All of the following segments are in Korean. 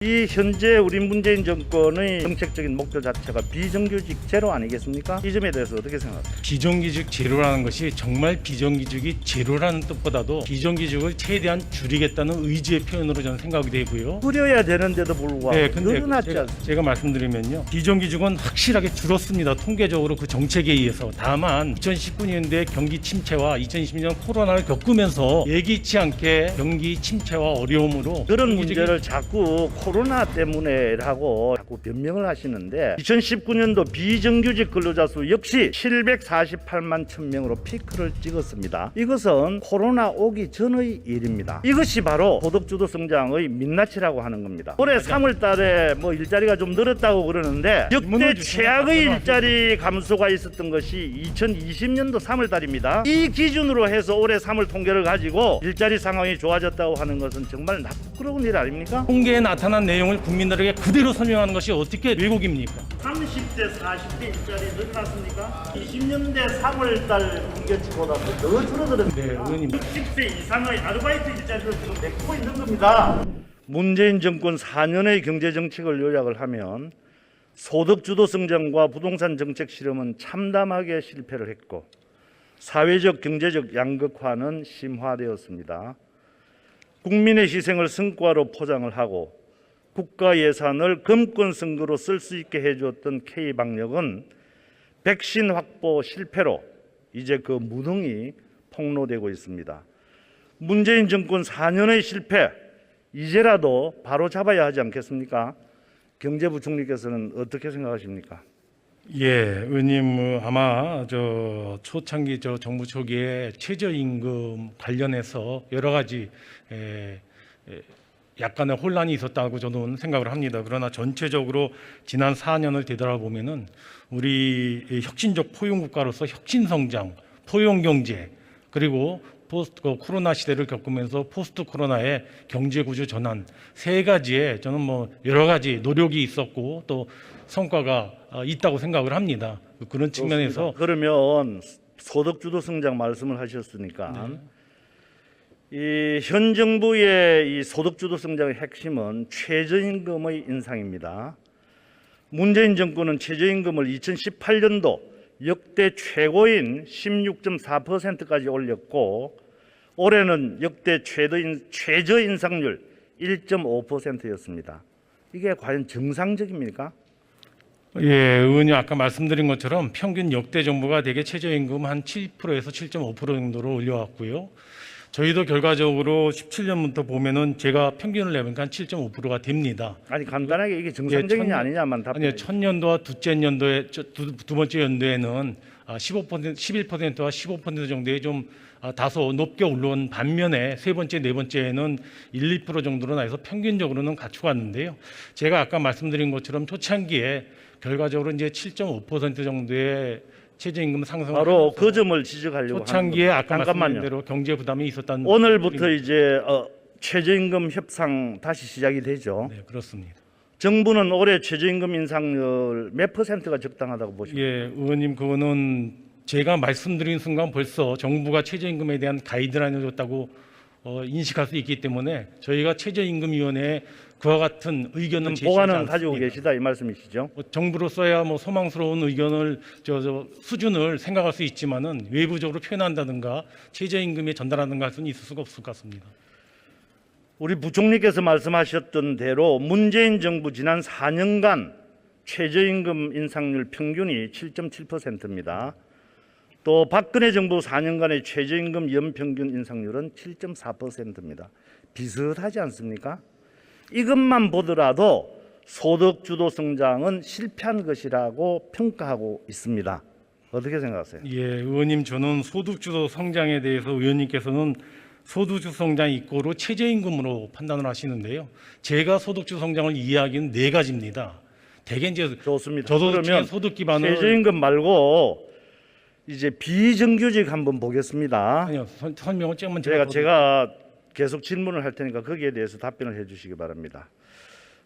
이 현재 우리 문재인 정권의 정책적인 목표 자체가 비정규직 제로 아니겠습니까? 이 점에 대해서 어떻게 생각하세요? 비정규직 제로라는 것이 정말 비정규직이 제로라는 뜻보다도 비정규직을 최대한 줄이겠다는 의지의 표현으로 저는 생각이 되고요. 줄여야 되는데도 불구하고 근데 늘어났지 않습니까? 제가 말씀드리면요, 비정규직은 확실하게 줄었습니다. 통계적으로 그 정책에 의해서. 다만 2019년도에 경기 침체와 2020년 코로나를 겪으면서 예기치 않게 경기 침체와 어려움으로 그런 문제를 자꾸 코로나 때문에라고 자꾸 변명을 하시는데 2019년도 비정규직 근로자 수 역시 748만 1000명으로 피크를 찍었습니다. 이것은 코로나 오기 전의 일입니다. 이것이 바로 소득주도 성장의 민낯이라고 하는 겁니다. 올해 3월 달에 뭐 일자리가 좀 늘었다고 그러는데 역대 최악의 일자리 감소가 있었던 것이 2020년도 3월 달입니다. 이 기준으로 해서 올해 3월 통계를 가지고 일자리 상황이 좋아졌다고 하는 것은 정말 부끄러운 일 아닙니까? 통계에 나타난 내용을 국민들에게 그대로 설명하는 것이 어떻게 왜곡입니까? 30대, 40대 일자리 늘어났습니까? 20년대 3월달 통계치보다 더 줄어들었습니다. 네, 의원님. 60세 이상의 아르바이트 일자리를 지금 맺고 있는 겁니다. 문재인 정권 4년의 경제정책을 요약을 하면 소득주도 성장과 부동산 정책 실험은 참담하게 실패를 했고 사회적 경제적 양극화는 심화되었습니다. 국민의 희생을 성과로 포장을 하고 국가 예산을 금권 선거로 쓸 수 있게 해주었던 K방역은 백신 확보 실패로 이제 그 무능이 폭로되고 있습니다. 문재인 정권 4년의 실패 이제라도 바로 잡아야 하지 않겠습니까? 경제부총리께서는 어떻게 생각하십니까? 예, 의원님 아마 초창기 정부 초기에 최저임금 관련해서 여러 가지 약간의 혼란이 있었다고 저는 생각을 합니다. 그러나 전체적으로 지난 4년을 되돌아보면은 우리 혁신적 포용국가로서 혁신성장, 포용경제 그리고 포스트 코로나 시대를 겪으면서 포스트 코로나의 경제구조 전환 세 가지에 저는 뭐 여러 가지 노력이 있었고 또 성과가 있다고 생각을 합니다. 그런 측면에서 그러면 소득주도 성장 말씀을 하셨으니까 이 현 정부의 이 소득주도 성장의 핵심은 최저임금의 인상입니다. 문재인 정권은 최저임금을 2018년도 역대 최고인 16.4%까지 올렸고 올해는 역대 최저 인상률 1.5%였습니다. 이게 과연 정상적입니까? 예, 의원님 아까 말씀드린 것처럼 평균 역대 정부가 대개 최저임금 한 7%에서 7.5% 정도로 올려왔고요. 저희도 결과적으로 17년부터 보면은 제가 평균을 내보니까 한 7.5%가 됩니다. 아니 간단하게 이게 정상적이냐 아니냐만 답변해 아니요, 첫 년도와 둘째 연도에 두 번째 연도에는 15%, 11%와 15% 정도의 좀 다소 높게 올라온 반면에 세 번째, 네 번째에는 1, 2% 정도로 나서 평균적으로는 갖춰갔는데요. 제가 아까 말씀드린 것처럼 초창기에 결과적으로 이제 7.5% 정도의 최저임금 상승 바로 그 점을 지적하려고 초창기에 아까 잠깐만요. 말씀드린 대로 경제 부담이 있었다는 오늘부터 이제 최저임금 협상 다시 시작이 되죠. 네, 그렇습니다. 정부는 올해 최저임금 인상률 몇 %가 적당하다고 보십니까? 예, 의원님 그거는 제가 말씀드린 순간 벌써 정부가 최저임금에 대한 가이드라인을 줬다고 인식할 수 있기 때문에 저희가 최저임금위원회에 그와 같은 의견은 보관은 가지고 계시다 이 말씀이시죠? 정부로서야 뭐 소망스러운 의견을 수준을 생각할 수 있지만은 외부적으로 표현한다든가 최저임금에 전달하는가 할 수는 있을 수가 없을 것 같습니다. 우리 부총리께서 말씀하셨던 대로 문재인 정부 지난 4년간 최저임금 인상률 평균이 7.7%입니다. 또 박근혜 정부 4년간의 최저임금 연평균 인상률은 7.4%입니다. 비슷하지 않습니까? 이것만 보더라도 소득주도 성장은 실패한 것이라고 평가하고 있습니다. 어떻게 생각하세요? 예, 의원님 저는 소득주도 성장에 대해서 의원님께서는 소득주도 성장 이꼬로 최저임금으로 판단을 하시는데요. 제가 소득주도 성장을 이해하기는 네 가지입니다. 대개 이제 좋습니다. 저도 그러면 소득 기반을 최저임금 말고 이제 비정규직 한번 보겠습니다. 아니요 설명을 조금만 제가 계속 질문을 할 테니까 거기에 대해서 답변을 해주시기 바랍니다.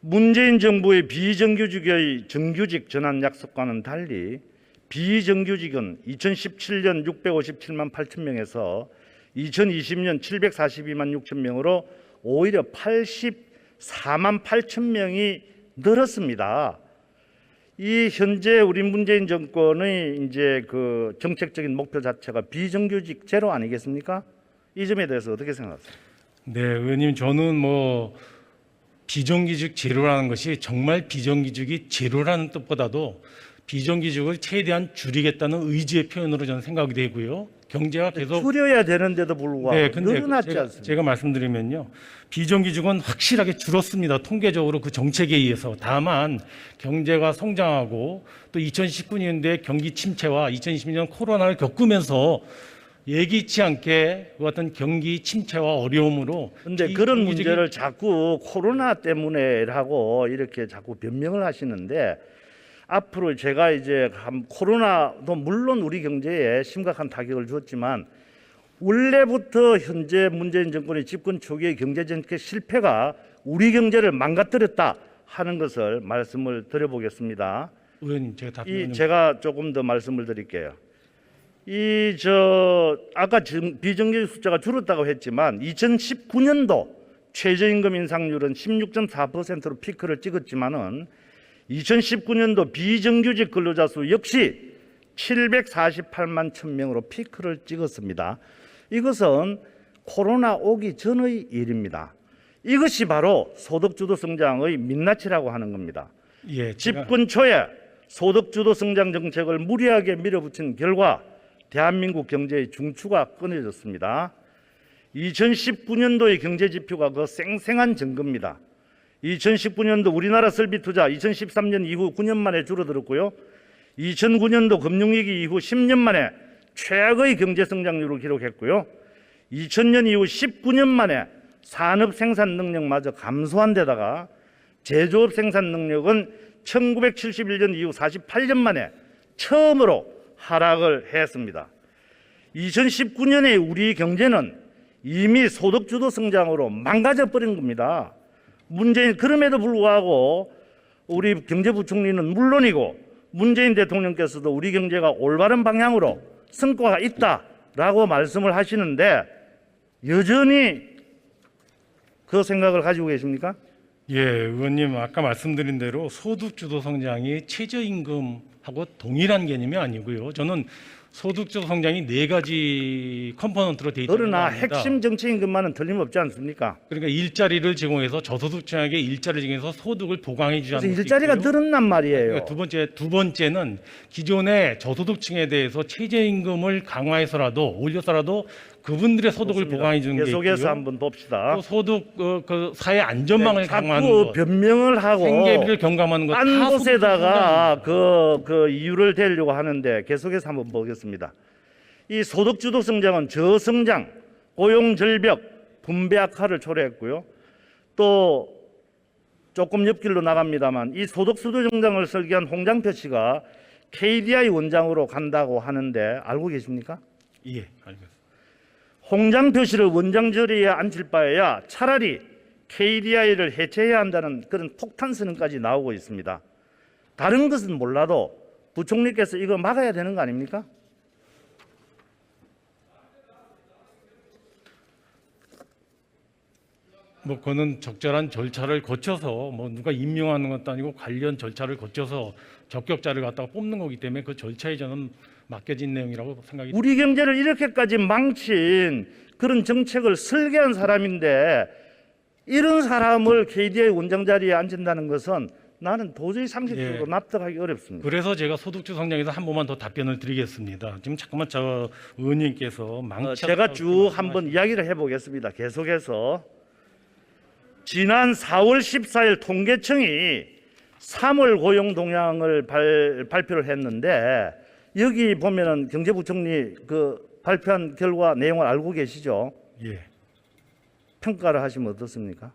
문재인 정부의 비정규직의 정규직 전환 약속과는 달리 비정규직은 2017년 657만 8천 명에서 2020년 742만 6천 명으로 오히려 4만 8천 명이 늘었습니다. 이 현재 우리 문재인 정권의 이제 그 정책적인 목표 자체가 비정규직 제로 아니겠습니까? 이 점에 대해서 어떻게 생각하세요? 네, 의원님, 저는 뭐 비정규직 제로라는 것이 정말 비정규직이 제로라는 뜻보다도 비정규직을 최대한 줄이겠다는 의지의 표현으로 저는 생각이 되고요. 경제가 계속 줄여야 되는데도 불구하고 네, 근데 늘어났지 제가, 않습니까? 제가 말씀드리면요, 비정규직은 확실하게 줄었습니다. 통계적으로 그 정책에 의해서. 다만 경제가 성장하고 또 2019년도에 경기 침체와 2020년 코로나를 겪으면서 예기치 않게 그 어떤 경기 침체와 어려움으로 근데 그런 문제를 자꾸 코로나 때문에라고 이렇게 자꾸 변명을 하시는데, 앞으로 제가 이제 코로나도 물론 우리 경제에 심각한 타격을 주었지만 원래부터 현재 문재인 정권의 집권 초기의 경제 정책 실패가 우리 경제를 망가뜨렸다 하는 것을 말씀을 드려보겠습니다. 의원님, 제가 답변 제가 조금 더 말씀을 드릴게요. 아까 비정규직 숫자가 줄었다고 했지만 2019년도 최저임금 인상률은 16.4%로 피크를 찍었지만은 2019년도 비정규직 근로자 수 역시 748만 1000명으로 피크를 찍었습니다. 이것은 코로나 오기 전의 일입니다. 이것이 바로 소득주도 성장의 민낯이라고 하는 겁니다. 예, 집권 초에 소득주도 성장 정책을 무리하게 밀어붙인 결과 대한민국 경제의 중추가 끊어졌습니다. 2019년도의 경제 지표가 그 생생한 증거입니다. 2019년도 우리나라 설비 투자 2013년 이후 9년 만에 줄어들었고요. 2009년도 금융위기 이후 10년 만에 최악의 경제 성장률을 기록했고요. 2000년 이후 19년 만에 산업 생산 능력마저 감소한 데다가 제조업 생산 능력은 1971년 이후 48년 만에 처음으로 하락을 했습니다. 2019년에 우리 경제는 이미 소득주도 성장으로 망가져 버린 겁니다. 그럼에도 불구하고 우리 경제부총리는 물론이고 문재인 대통령께서도 우리 경제가 올바른 방향으로 성과가 있다라고 말씀을 하시는데 여전히 그 생각을 가지고 계십니까? 예, 의원님, 아까 말씀드린 대로 소득주도 성장이 최저임금하고 동일한 개념이 아니고요. 저는 소득주도 성장이 네 가지 컴포넌트로 돼 있다는 그러나 겁니다. 핵심 정책임금만은 틀림없지 않습니까? 그러니까 일자리를 제공해서 저소득층에게 일자리를 제공해서 소득을 보강해 주지 않는 그래서 일자리가 늘었단 말이에요. 그러니까 두 번째는 기존의 저소득층에 대해서 최저임금을 강화해서라도 올려서라도 그분들의 소득을 보강해 주는 게 있고요. 계속해서 한번 봅시다. 또 소득 그 사회 안전망을 강화하는 자꾸 것, 변명을 하고 생계비를 경감하는 것, 딴 다 곳에다가 그 이유를 대려고 하는데 계속해서 한번 보겠습니다. 이 소득주도 성장은 저성장, 고용 절벽, 분배 악화를 초래했고요. 또 조금 옆길로 나갑니다만 이 소득주도 성장을 설계한 홍장표 씨가 KDI 원장으로 간다고 하는데 알고 계십니까? 예, 알겠습니다. 홍장표 씨를 원장 자리에 앉힐 바에야 차라리 KDI를 해체해야 한다는 그런 폭탄 선언까지 나오고 있습니다. 다른 것은 몰라도 부총리께서 이거 막아야 되는 거 아닙니까? 뭐 그거는 적절한 절차를 거쳐서 뭐 누가 임명하는 것도 아니고 관련 절차를 거쳐서 적격자를 갖다가 뽑는 거기 때문에 그 절차에 저는 맡겨진 내용이라고 생각이 듭니다. 우리 경제를 이렇게까지 망친 그런 정책을 설계한 사람인데 이런 사람을 KDI 원장 자리에 앉힌다는 것은 나는 도저히 상식적으로 예. 납득하기 어렵습니다. 그래서 제가 소득주 성장에서 한 번만 더 답변을 드리겠습니다. 지금 잠깐만 저 의원님께서 제가 쭉 한번 이야기를 해보겠습니다. 계속해서 지난 4월 14일 통계청이 3월 고용 동향을 발표를 했는데 여기 보면은 경제부총리 그 발표한 결과 내용을 알고 계시죠? 예. 평가를 하시면 어떻습니까?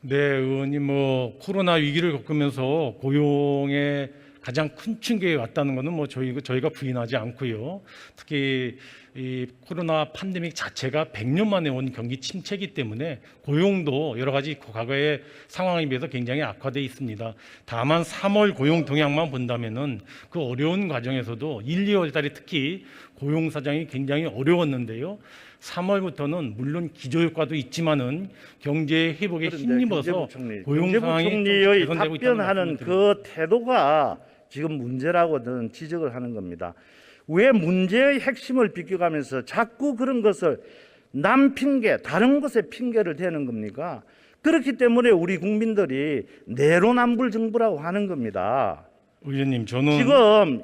네, 의원님, 뭐 코로나 위기를 겪으면서 고용의 가장 큰 충격이 왔다는 것은 뭐 저희가 부인하지 않고요. 특히 이 코로나 팬데믹 자체가 100년 만에 온 경기 침체이기 때문에 고용도 여러 가지 과거의 상황에 비해서 굉장히 악화돼 있습니다. 다만 3월 고용 동향만 본다면은 그 어려운 과정에서도 1, 2월 달에 특히 고용 사정이 굉장히 어려웠는데요. 3월부터는 물론 기저효과도 있지만은 경제 회복에 그런데 힘입어서 경제부총리, 고용 상황이 좀 경제부총리의 개선되고 있다는 답변하는 말씀을 드립니다. 그 태도가 지금 문제라고 저는 지적을 하는 겁니다. 왜 문제의 핵심을 비껴가면서 자꾸 그런 것을 남 핑계, 다른 것에 핑계를 대는 겁니까? 그렇기 때문에 우리 국민들이 내로남불 정부라고 하는 겁니다. 의원님, 저는 지금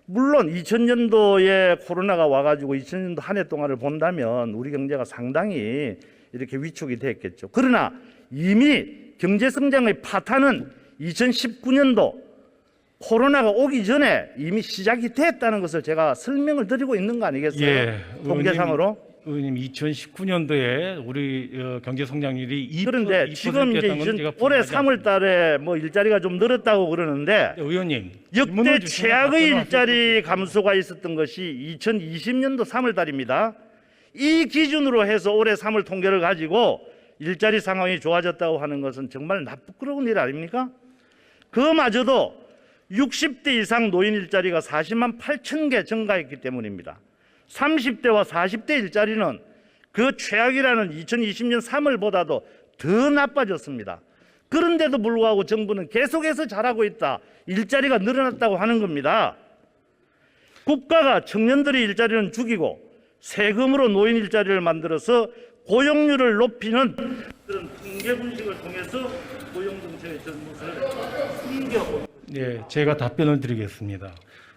물론 2000년도에 코로나가 와가지고 2000년도 한 해 동안을 본다면 우리 경제가 상당히 이렇게 위축이 됐겠죠. 그러나 이미 경제 성장의 파탄은 2019년도 코로나가 오기 전에 이미 시작이 됐다는 것을 제가 설명을 드리고 있는 거 아니겠어요? 예, 통계상으로. 의원님 2019년도에 우리 경제 성장률이 2%, 그런데 지금 이제 올해 3월 달에 뭐 일자리가 좀 늘었다고 그러는데 의원님 역대 최악의 일자리 감소가 있었던 것이 2020년도 3월 달입니다. 이 기준으로 해서 올해 3월 통계를 가지고 일자리 상황이 좋아졌다고 하는 것은 정말 나쁘끄러운 일 아닙니까? 그마저도 60대 이상 노인 일자리가 40만 8천 개 증가했기 때문입니다. 30대와 40대 일자리는 그 최악이라는 2020년 3월보다도 더 나빠졌습니다. 그런데도 불구하고 정부는 계속해서 잘하고 있다. 일자리가 늘어났다고 하는 겁니다. 국가가 청년들의 일자리는 죽이고 세금으로 노인 일자리를 만들어서 고용률을 높이는 그런 통계 분식을 통해서 고용정책의 전무를 숨겨보는 네, 제가 답변을 드리겠습니다.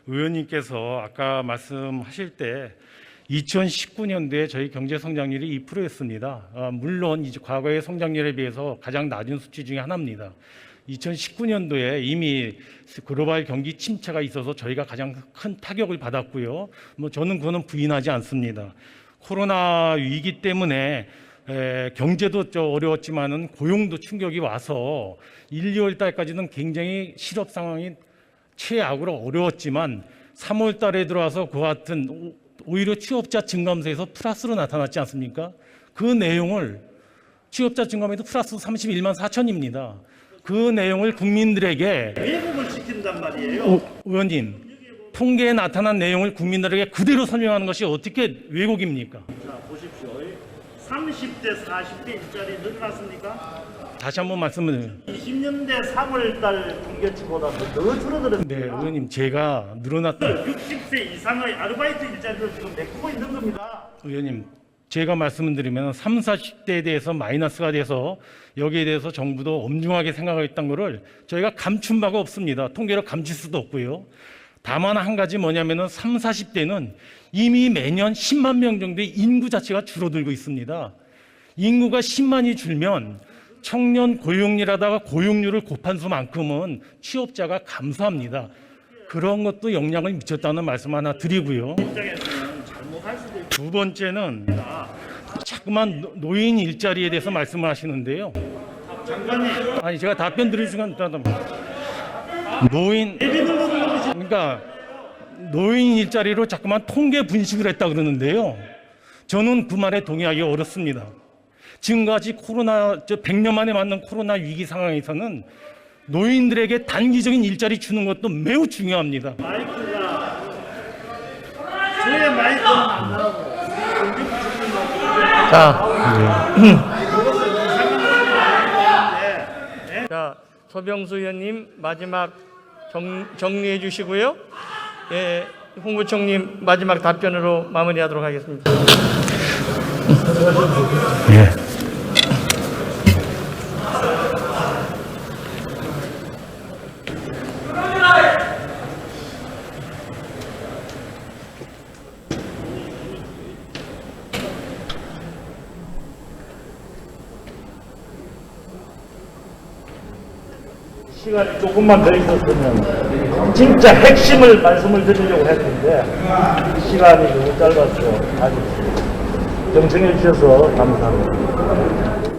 의원님께서 아까 말씀하실 때 2019년도에 저희 경제 성장률이 2%였습니다. 물론 이제 과거의 성장률에 비해서 가장 낮은 수치 중에 하나입니다. 2019년도에 이미 글로벌 경기 침체가 있어서 저희가 가장 큰 타격을 받았고요. 뭐 저는 그거는 부인하지 않습니다. 코로나 위기 때문에 경제도 좀 어려웠지만은 고용도 충격이 와서 1, 2월 달까지는 굉장히 실업 상황이 최악으로 어려웠지만 3월 달에 들어와서 그와 같은 오히려 취업자 증감세에서 플러스로 나타났지 않습니까? 그 내용을 취업자 증감에도 플러스 31만 4천입니다. 그 내용을 국민들에게 왜곡을 시킨단 말이에요. 의원님, 통계에 나타난 내용을 국민들에게 그대로 설명하는 것이 어떻게 왜곡입니까? 자, 보십시오. 30대, 40대 일자리 늘어났습니까? 다시 한번 말씀을 20년대 3월달 통계치보다 더 줄어들었습니다. 네, 의원님, 제가 늘어났다. 60세 이상의 아르바이트 일자리를 지금 메꾸고 있는 겁니다. 의원님, 제가 말씀을 드리면 3, 40대에 대해서 마이너스가 돼서 여기에 대해서 정부도 엄중하게 생각하고 있다는 것을 저희가 감춘 바가 없습니다. 통계로 감출 수도 없고요. 다만 한 가지 뭐냐면은 3, 40대는 이미 매년 10만 명 정도의 인구 자체가 줄어들고 있습니다. 인구가 10만이 줄면 청년 고용률하다가 고용률을 곱한 수만큼은 취업자가 감소합니다. 그런 것도 영향을 미쳤다는 말씀 하나 드리고요. 입장에서는 잘못할 수도 있고 두 번째는 자꾸만 노인 일자리에 대해서 말씀을 하시는데요. 장관님 아니 제가 답변 드릴 시간 있다면 노인 그러니까 노인 일자리로 자꾸만 통계 분식을 했다 그러는데요. 저는 그 말에 동의하기 어렵습니다. 지금까지 코로나 100년 만에 맞는 코로나 위기 상황에서는 노인들에게 단기적인 일자리 주는 것도 매우 중요합니다. 마이크가 저의 마이크는 안 나오고 자, 서병수 의원님 마지막 정리해 주시고요. 예, 홍부총님 마지막 답변으로 마무리하도록 하겠습니다. 예. 시간이 조금만 더 있었으면 진짜 핵심을 말씀을 드리려고 했는데 시간이 너무 짧아서 아직 경청해 주셔서 감사합니다.